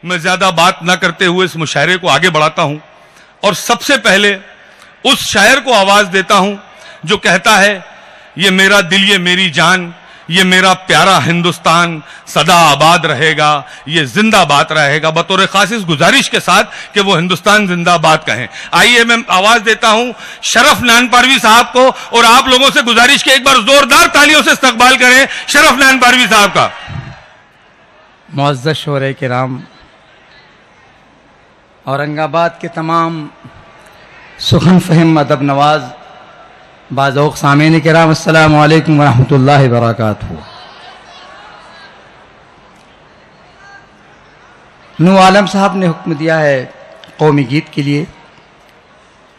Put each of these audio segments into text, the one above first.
मैं ज्यादा बात न करते हुए इस मुशायरे को आगे बढ़ाता हूं और सबसे पहले उस शायर को आवाज देता हूं जो कहता है, ये मेरा दिल, ये मेरी जान, ये मेरा प्यारा हिंदुस्तान सदा आबाद रहेगा, ये जिंदाबाद रहेगा। बतौर खास इस गुजारिश के साथ कि वो हिंदुस्तान जिंदाबाद कहें। आइए मैं आवाज देता हूं शरफ नानपारवी साहब को और आप लोगों से गुजारिश के एक बार जोरदार तालियों से इस्तकबाल करें शरफ नानपारवी साहब का। मुअज़्ज़ज़ शोरे किराम, औरंगाबाद के तमाम सुखन फहिम अदब नवाज बाज़ौक़ सामीन किराम, अस्सलामु अलैकुम वरहमतुल्लाहि वबरकातुहू। नू आलम साहब ने हुक्म दिया है कौमी गीत के लिए।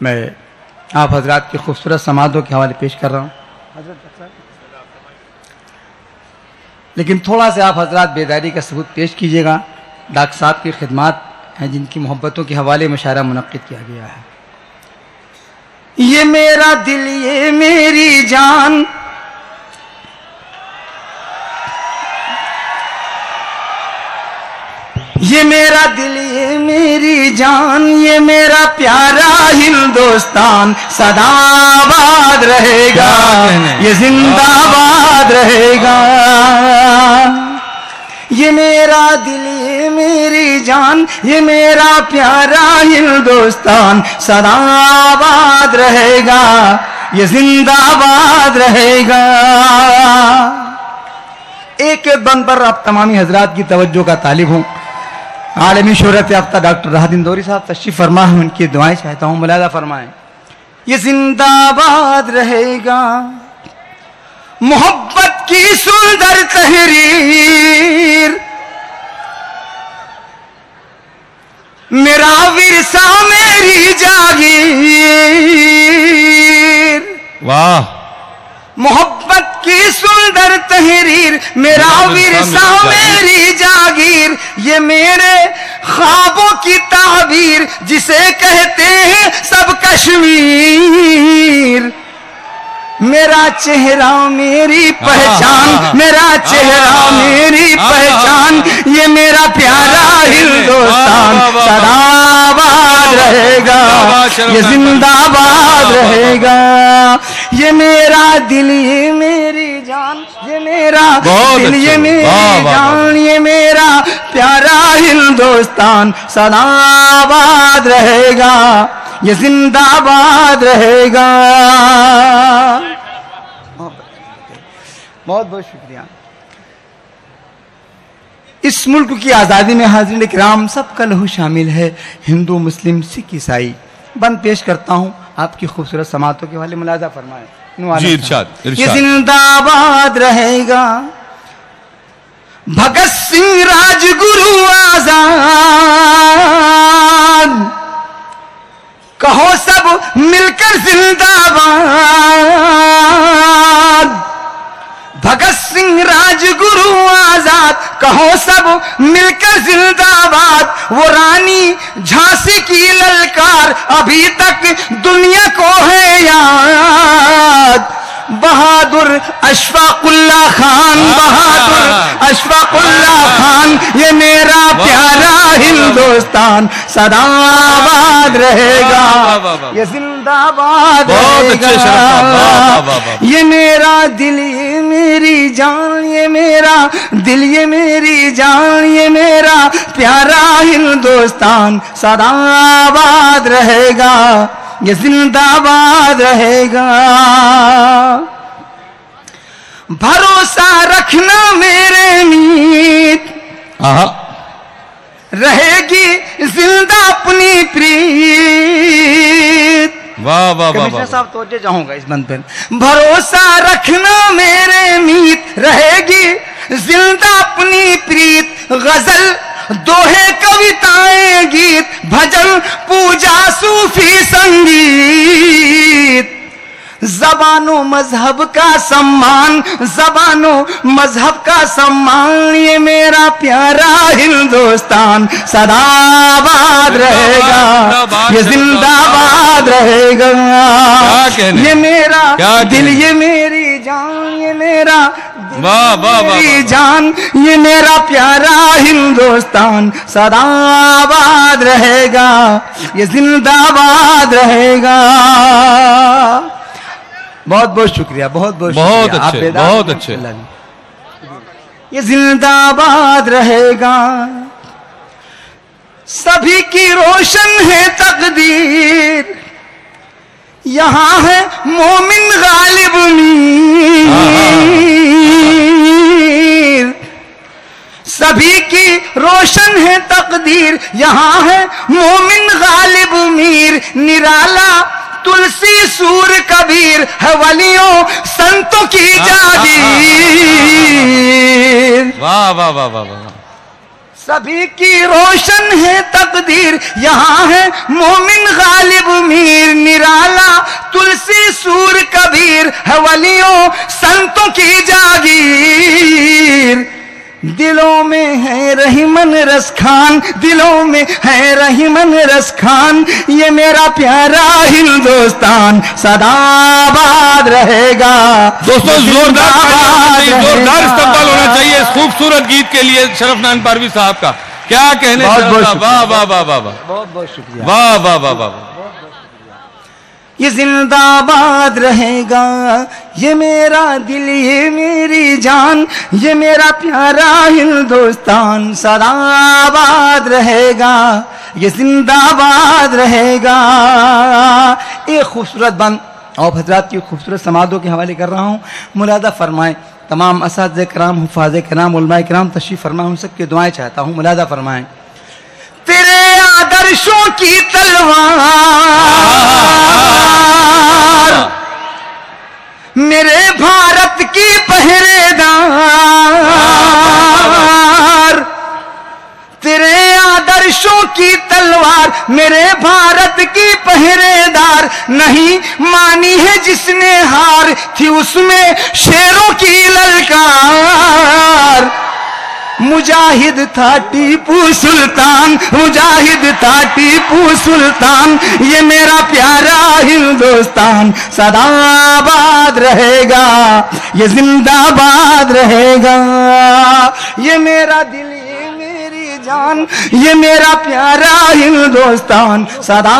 मैं आप हजरात के खूबसूरत समादों के हवाले पेश कर रहा हूँ, लेकिन थोड़ा सा आप हजरात बेदारी का सबूत पेश कीजिएगा। डॉक्टर साहब की खिदमत हैं जिनकी मोहब्बतों के हवाले मुशायरा मुनक्किद किया गया है। ये मेरा दिल, ये मेरी जान, ये मेरा दिल, ये मेरी जान, ये मेरा प्यारा हिंदुस्तान सदा आबाद रहेगा, ये जिंदाबाद रहेगा। ये मेरा दिल, ये मेरी जान, ये मेरा प्यारा हिंदुस्तान सदा आबाद रहेगा, ये जिंदाबाद रहेगा। एक बंद पर आप तमामी हजरात की तवज्जो का तालिब हूँ। आलमी शोहरत याफ्ता डॉक्टर राहत इंदौरी साहब तशरीफ फरमा है, उनकी दुआएं चाहता हूँ, मुलादा फरमाएं। ये जिंदाबाद रहेगा, मोहब्बत की सुंदर तहरीर, मेरा विरसा मेरी जागीर। वाह! मोहब्बत की सुंदर तहरीर, मेरा विरसा मेरी जागीर, ये मेरे ख्वाबों की ताबीर, जिसे कहते हैं सब कश्मीर। मेरा चेहरा मेरी पहचान, मेरा चेहरा मेरी पहचान, ये मेरा प्यारा हिंदुस्तान सदा आबाद रहेगा, ये जिंदाबाद रहेगा। ये मेरा दिल, ये मेरी जान, ये मेरा दिल, ये मेरी जान, ये मेरा प्यारा हिंदुस्तान सदा आबाद रहेगा, ये जिंदाबाद रहेगा। बहुत बहुत शुक्रिया। इस मुल्क की आज़ादी में हाज़रीन किराम सबका लहू शामिल है, हिंदू मुस्लिम सिख ईसाई। बंद पेश करता हूँ आपकी खूबसूरत समातों के वाले, मुलाजा फरमाएं। जी इरशाद, ये जिंदाबाद रहेगा, भगत सिंह राजगुरु आजाद, कहो सब मिलकर जिंदाबाद। भगत सिंह राजगुरु आजाद, कहो सब मिलकर जिंदाबाद। वो रानी झांसी की ललकार अभी तक दुनिया को है याद। बहादुर अशफाकुल्ला खान, बहादुर अशफाकुल्ला खान, ये मेरा प्यारा हिंदुस्तान सदा आबाद रहेगा, ये जिंदाबाद रहेगा। ये मेरा दिल, ये मेरी जान, ये मेरा दिल, ये मेरी जान, ये मेरा प्यारा हिंदुस्तान सदा आबाद रहेगा, ये जिंदाबाद रहेगा। भरोसा रखना मेरे मीत, रहेगी जिंदा अपनी प्रीत। वाह वाह वाह साहब तोजे जाऊंगा इस बंद पर। भरोसा रखना मेरे मीत, रहेगी जिंदा अपनी प्रीत। गजल, दोहे, कविताएं, गीत, भजन, पूजा, सूफी संगीत। ज़बानो मजहब का सम्मान, ज़बानो मजहब का सम्मान, ये मेरा प्यारा हिंदुस्तान सदा आबाद रहेगा, ये जिंदाबाद रहेगा। ये मेरा दिल, ये मेरी जान, ये मेरा वाह वाह मेरी जान, ये मेरा प्यारा हिंदुस्तान सदा आबाद रहेगा, ये जिंदाबाद रहेगा। बहुत बहुत शुक्रिया, बहुत बहुत बहुत अच्छे, बहुत अच्छे। ये जिंदाबाद रहेगा, सभी की रोशन है तकदीर, यहाँ है मोमिन गालिब मीर। सभी की रोशन है तकदीर, यहाँ है मोमिन गालिब मीर। निराला तुलसी सूर कबीर है वलियों संतों की जागीर। वाह वाह वाह वाह वाह। सभी की रोशन है तकदीर, यहाँ है मोमिन गालिब मीर। निराला तुलसी सूर कबीर है वलियों संतों की जागीर। दिलों में है रहीमन रस खान, दिलों में है रहीमन रस खान, ये मेरा प्यारा हिंदुस्तान सदा आबाद रहेगा। दोस्तों जोरदार इस्तकबाल होना चाहिए इस खूबसूरत गीत के लिए शरफनान पारवी साहब का। क्या कहने, वाह वाह वाह वाह वाह, बहुत बहुत शुक्रिया, वाह वाह वाह वाह। ये जिंदाबाद रहेगा, ये मेरा दिल, ये मेरी जान, ये मेरा प्यारा हिंदुस्तान सदा आबाद रहेगा, ये जिंदाबाद रहेगा। एक खूबसूरत बंद और हजरात की खूबसूरत समादों के हवाले कर रहा हूँ, मुलादा फरमाएं। तमाम असातिज़े किराम, हुफ़ाज़े किराम, उलमाए किराम तशरीफ़ फरमा, उन सबकी दुआएं चाहता हूँ, मुलादा फरमाएं। तेरे आदर्शों की तलवार मेरे भारत की पहरेदार, तेरे आदर्शों की तलवार मेरे भारत की पहरेदार। नहीं मानी है जिसने हार, थी उसमें शेरों की ललकार। मुजाहिद था टीपू सुल्तान, मुजाहिद था टीपू सुल्तान, ये मेरा प्यारा हिंदुस्तान सदा आबाद रहेगा, ये जिंदाबाद रहेगा। ये मेरा दिल, ये मेरी जान, ये मेरा प्यारा हिंदुस्तान सदा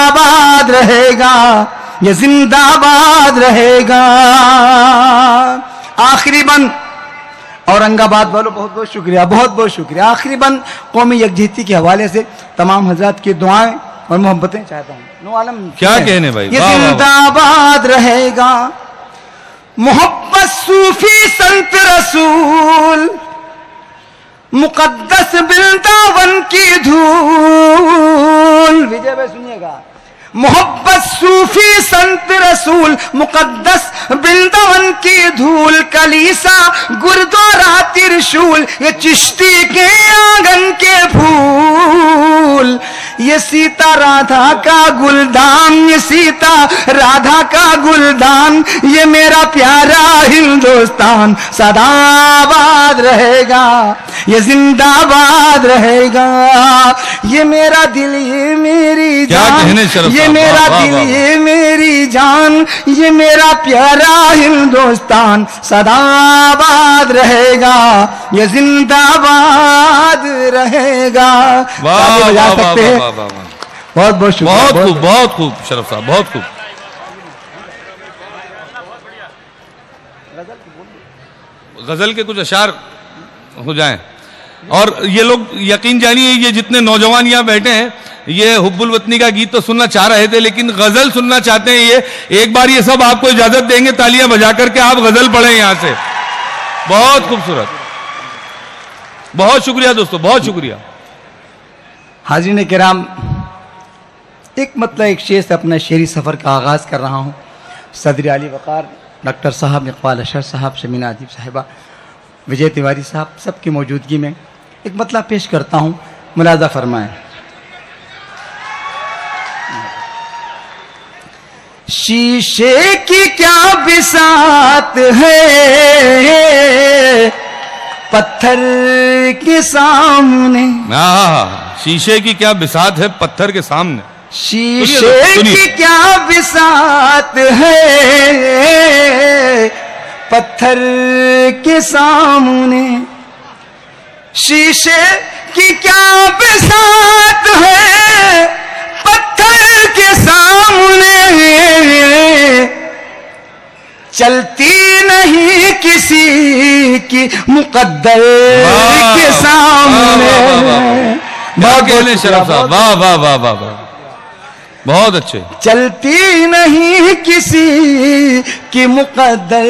आबाद रहेगा, ये जिंदाबाद रहेगा। आखिरी बंद, औरंगाबाद वालों बहुत बहुत शुक्रिया, बहुत बहुत शुक्रिया। आखिरी बंद कौमी यकजहती के हवाले से तमाम हजरात की दुआएं और मोहब्बतें चाहता हूँ। नो आलम क्या कहने भाई, ये जिंदाबाद रहेगा, मोहब्बत सूफी संत रसूल, मुकद्दस वृंदावन की धूल। विजय भाई सुनिएगा, मोहब्बत सूफी संत रसूल, मुकद्दस वृंदावन की धूल, कलीसा गुरुद्वारा त्रिशूल, ये चिश्ती के आंगन के फूल। ये सीता राधा का गुलदान, ये सीता राधा का गुलदान, ये मेरा प्यारा हिंदुस्तान सदा आबाद रहेगा, ये जिंदाबाद रहेगा। ये मेरा दिल, ये मेरी जान, ये मेरा दिल, ये मेरी जान, ये मेरा प्यारा हिंदुस्तान सदा आबाद रहेगा, ये जिंदाबाद रहेगा। बजा सकते हैं। बहुत बहुत शुक्रिया, बहुत खूब, बहुत खूब शरफ साहब, बहुत खूब। गजल के कुछ अशार हो जाएं। और ये लोग यकीन जानिए, ये जितने नौजवान यहाँ बैठे हैं, ये हुब्बुल वतनी का गीत तो सुनना चाह रहे थे, लेकिन गजल सुनना चाहते हैं। ये एक बार ये सब आपको इजाजत देंगे तालियां बजा करके, आप गजल पढ़ें यहाँ से। बहुत खूबसूरत, बहुत शुक्रिया दोस्तों, बहुत शुक्रिया। हाज़रीन किराम, एक शेर से अपना शेरी सफ़र का आगाज़ कर रहा हूँ। सदर आली वक़ार डॉक्टर साहब, इकबाल अशर साहब, शमीना अदीब साहिबा, विजय तिवारी साहब, सबकी मौजूदगी में एक मतला पेश करता हूँ, मुलाज़ा फरमाएं। शीशे की क्या बिसात है पत्थर के सामने, शीशे की क्या बिसात है पत्थर के सामने। शीशे की क्या बिसात है पत्थर के सामने शीशे की क्या बिसात है, पत्थर के सामने चलती नहीं किसी की मुकद्दर के सामने। बहुत शरफ साहब, वाह वाह वाह वाह वाह, बहुत अच्छे। चलती नहीं किसी की मुकद्दर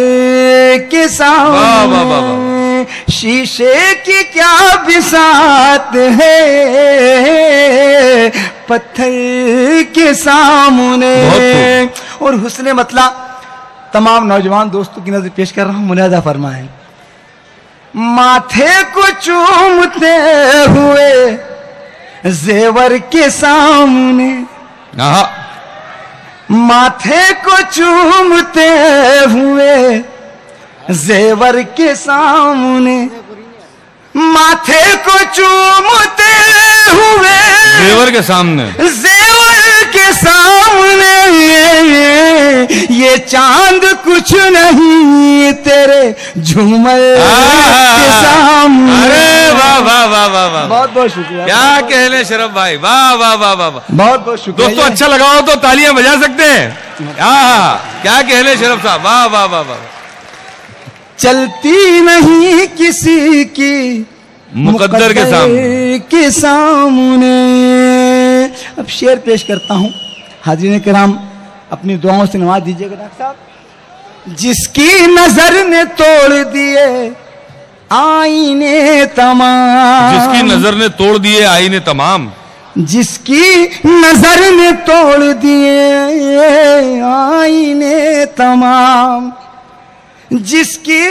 के सामने, शीशे की क्या बिसात है, पत्थर के सामने। और हुस्ने मतला तमाम नौजवान दोस्तों की नजर पेश कर रहा हूं, मुलाजा फरमाएं। माथे को चूमते हुए जेवर के सामने, माथे को चूमते हुए जेवर के सामने, माथे को चूमते हुए जेवर के सामने, जेवर के सामने ये चांद कुछ नहीं तेरे झूमर के सामने। अरे वाह वाह वाह वाह वाह, बहुत बहुत शुक्रिया। क्या कहने शरफ भाई, वाह वाह वाह वाह वाह, बहुत बहुत शुक्रिया। दोस्तों अच्छा लगा हो तो तालियां बजा सकते हैं। क्या कहने शरफ साहब, वाह वाह वाह वाह। चलती नहीं किसी की मुकद्दर के सामने। अब शेर पेश करता हूं, हाज़रीन किराम अपनी दुआओं से नवाज दीजिएगा। डॉक्टर साहब, जिसकी नजर ने तोड़ दिए आईने तमाम, जिसकी नजर ने तोड़ दिए आईने तमाम, जिसकी नजर ने तोड़ दिए आईने तमाम, जिसकी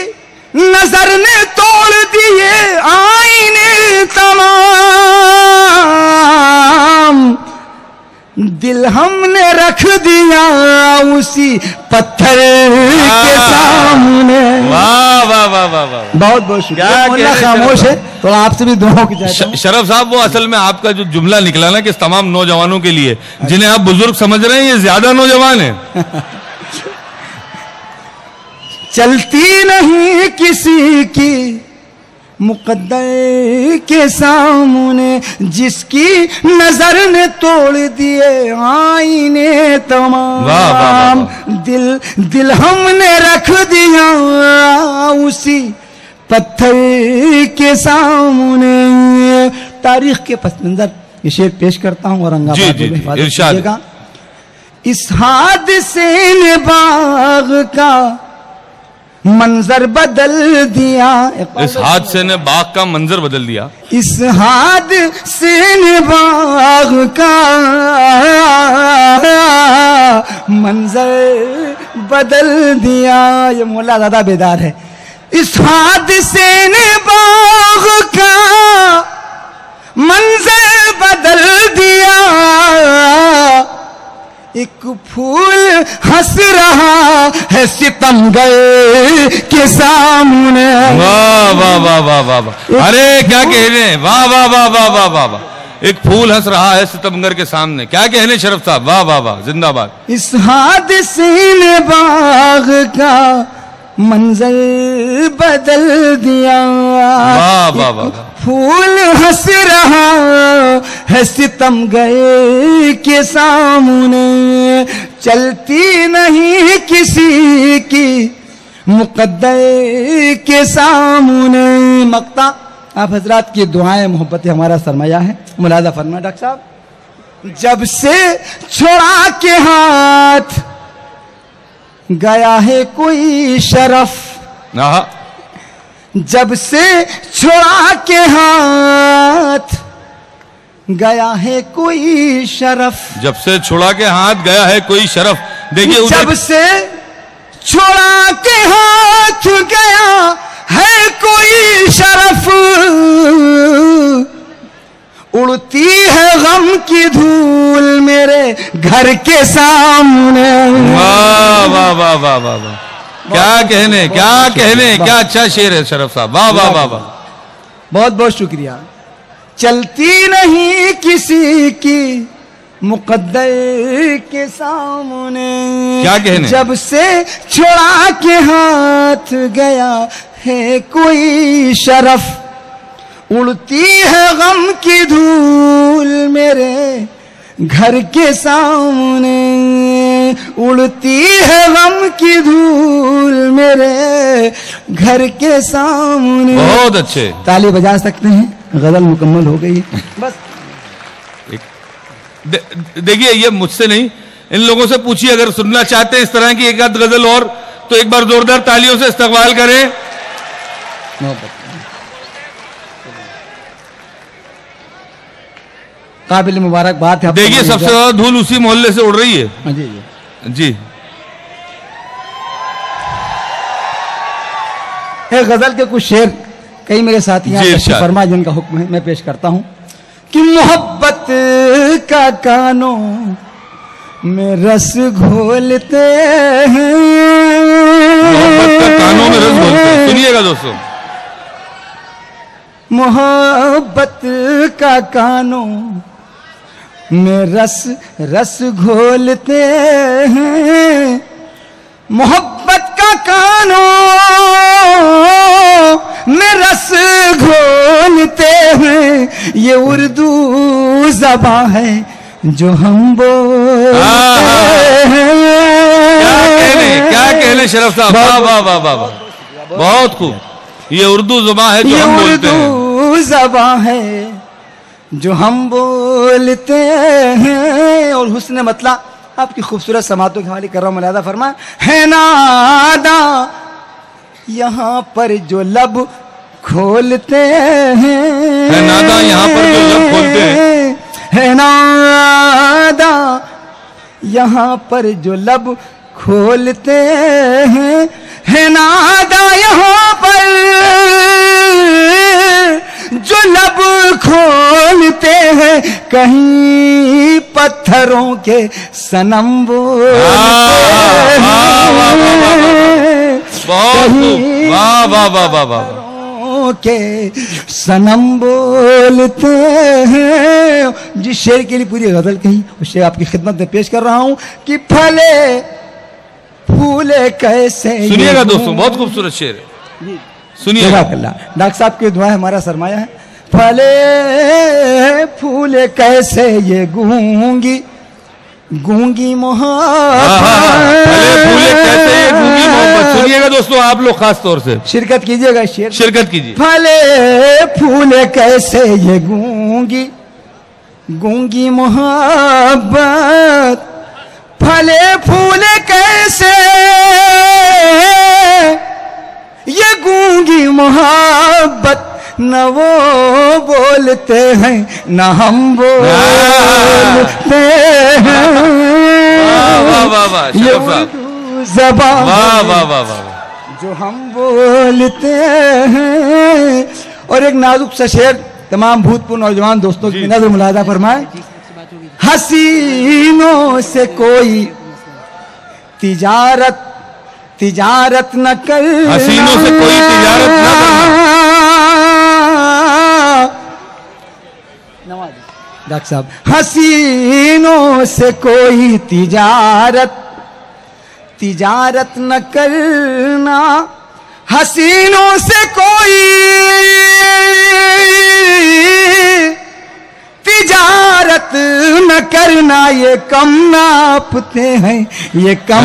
नजर ने तोड़ दिए आईने तमाम, दिल हमने रख दिया उसी पत्थर के सामने। वाह वाह वाह वाह वाह, बहुत बहुत शुक्रिया। खामोश है, थोड़ा आपसे भी दुआओं की चाहता। शरफ साहब, वो असल में आपका जो जुमला निकला ना कि इस तमाम नौजवानों के लिए, जिन्हें आप बुजुर्ग समझ रहे हैं, ये ज्यादा नौजवान है। चलती नहीं किसी की मुकद्दर के सामने, जिसकी नजर ने तोड़ दिए आईने तमाम, दिल हमने रख दिया उसी पत्थर के सामने। तारीख के पस मंजर ये शेर पेश करता हूँ, औरंगाबाद में हिफाजत कीजिएगा। इस हादसे ने बाग का मंजर बदल दिया, इस हादसे ने बाग का मंजर बदल दिया, इस हादसे ने बाग का मंजर बदल दिया। ये मौला ज्यादा बेदार है। इस हादसे ने बाग का मंजर बदल दिया, एक फूल हंस रहा है सितमगर के सामने। वाह वाह वाह वाह वाह वाह, अरे क्या कहने, वाह वाह वाह वाह वाह वाह वाह, एक फूल हंस रहा है सितमगर के सामने। क्या कहने शरफ साहब, वाह वाह वाह, जिंदाबाद। इस हादसे ने बाग का मंजर बदल दिया, वाह वाह वाह, फूल हंस रहा है सितमगर के सामने। चलती नहीं किसी की मुकद्दर के सामने। मक्ता आप हजरात की दुआएं मोहब्बतें हमारा सरमाया है। मुलाजा फरमा डॉक्टर साहब, जब से छोड़ा के हाथ गया है कोई शरफ, जब से छोड़ा के हाथ गया है कोई शरफ, जब से छोड़ा के हाथ गया है कोई शरफ। देखिए, जब से छोड़ा के हाथ गया है कोई शरफ, उड़ती है गम की धूल मेरे घर के सामने। वाह वाह वाह वाह वाह वाह, क्या कहने, क्या कहने, क्या अच्छा शेर है शरफ साहब, वाह वाह वाह वाह, बहुत बहुत शुक्रिया। चलती नहीं किसी की मुकद्दर के सामने। क्या कहने? जब से छुड़ा के हाथ गया है कोई शरफ, उड़ती है गम की धूल मेरे घर के सामने, उड़ती है गम की धूल मेरे घर के सामने। बहुत अच्छे, ताली बजा सकते हैं, गजल मुकम्मल हो गई। बस देखिए, ये मुझसे नहीं, इन लोगों से पूछिए, अगर सुनना चाहते हैं इस तरह की एक आध गजल और, तो एक बार जोरदार तालियों से इस्तकबाल करें। काबिल मुबारकबाद है। देखिए, सबसे ज्यादा धूल उसी मोहल्ले से उड़ रही है। जी जी। एक गजल के कुछ शेर कई मेरे साथी फरमा, जिनका हुक्म है मैं पेश करता हूं कि मोहब्बत का कानों में रस घोलते हैं, मोहब्बत का कानों में रस घोलते हैं। सुनिएगा दोस्तों, मोहब्बत का कानों में रस घोलते हैं, मोहब्बत का कानों में रस घोलते हैं, ये उर्दू ज़बान है जो हम बोलते हैं। क्या कहने शरफ साहब, वाह वाह वाह वाह वाह, बहुत खूब। ये उर्दू ज़बान है जो हम बोलते हैं, उर्दू ज़बान है जो हम बोलते हैं। और हुस्न मतला आपकी खूबसूरत समातों के हवाले कर रहा हूं, मुलादा फरमा। है नादा यहाँ पर जो लब खोलते हैं, है नादा यहाँ पर जो लब खोलते हैं, है नादा यहाँ पर जो लब खोलते हैं, है नादा यहाँ पर जो लब खोलते हैं, कहीं पत्थरों के सनम बोलते हैं, कहीं वाह वाह वाह वाह वाह के सनम बोलते हैं। जिस शेर के लिए पूरी गजल कही, उस शेर आपकी खिदमत में पेश कर रहा हूं कि फले फूले कैसे। सुनिएगा दोस्तों, बहुत खूबसूरत शेर है, सुनिए। डॉक्टर साहब की दुआ है, हमारा सरमाया है। फले फूले कैसे ये गूंगी गूंगी मोहब्बत, फले फूले कैसे ये गूंगी मोहब्बत। सुनिएगा दोस्तों, आप लोग खास तौर से शिरकत कीजिएगा, शेर शिरकत कीजिए। फले फूले कैसे ये गूंगी गूंगी मोहब्बत, फले फूले कैसे ये गूंगी मोहब्बत, न वो बोलते हैं न हम बोलते हैं। ये ज़बान जो हम बोलते हैं। और एक नाजुक सा शेर तमाम भूतपूर्व नौजवान दोस्तों की नजर मुलादा फरमाए। हसीनों से कोई तिजारत न कर, हसीनों से कोई तिजारत न करना। डॉक्टर साहब, हसीनों से कोई तिजारत न करना, हसीनों से कोई तिजारत न करना, ये कम नापते हैं, ये कम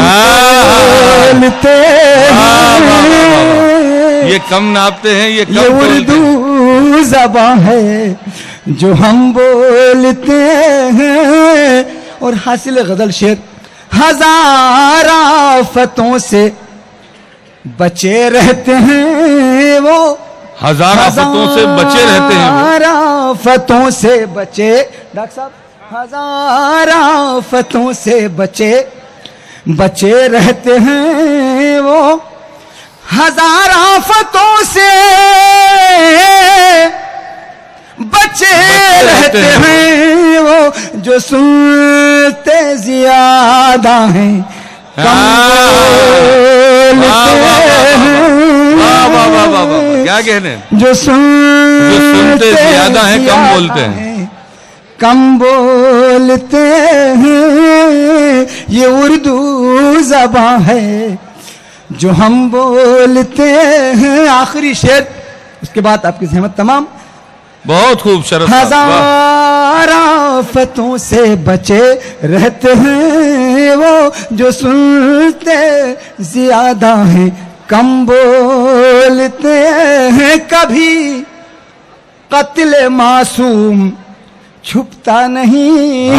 बोलते हैं, ये कम नापते हैं, ये उर्दू ज़बान है जो हम बोलते हैं। और हासिल गजल शेर, हजार आफतों से बचे रहते हैं वो, हजार आफतों से बचे रहते हैं, हजार आफतों से बचे। डॉक्टर साहब, हजार आफतों से बचे रहते हैं वो, हजार आफतों से बचे रहते हैं वो, जो सुनते ज्यादा हैं कम बोलते हैं, क्या कहने, जो सुनते ज्यादा हैं कम बोलते हैं, कम बोलते हैं, ये उर्दू ज़बान है जो हम बोलते हैं। आखिरी शेर, उसके बाद आपकी ज़हमत तमाम। बहुत खूब शरद साहब, हजार आफतों से बचे रहते हैं वो जो सुनते ज्यादा हैं, कम बोलते हैं। कभी कत्ल मासूम छुपता नहीं है,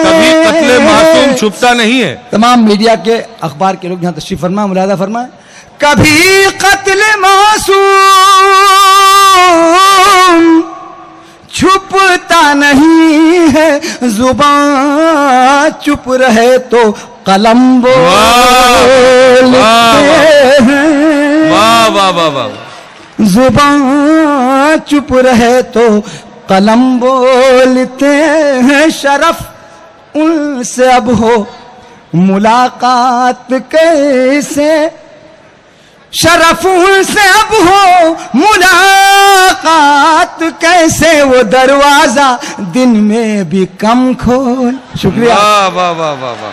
कभी कत्ल मासूम छुपता नहीं है। तमाम मीडिया के अखबार के लोग यहाँ तशरीफ फरमा, मुलादा फरमा। कभी कत्ल मासूम छुपता नहीं है, जुबान चुप रहे तो कलम बोलते हैं। वाह वाह वाह वाह। जुबान चुप रहे तो कलम बोलते हैं। शरफ उनसे अब हो मुलाकात कैसे, शरफ उनसे अब हो मुलाकात कैसे, वो दरवाजा दिन में भी कम खोल। शुक्रिया। वाह वाह वाह वाह वाह।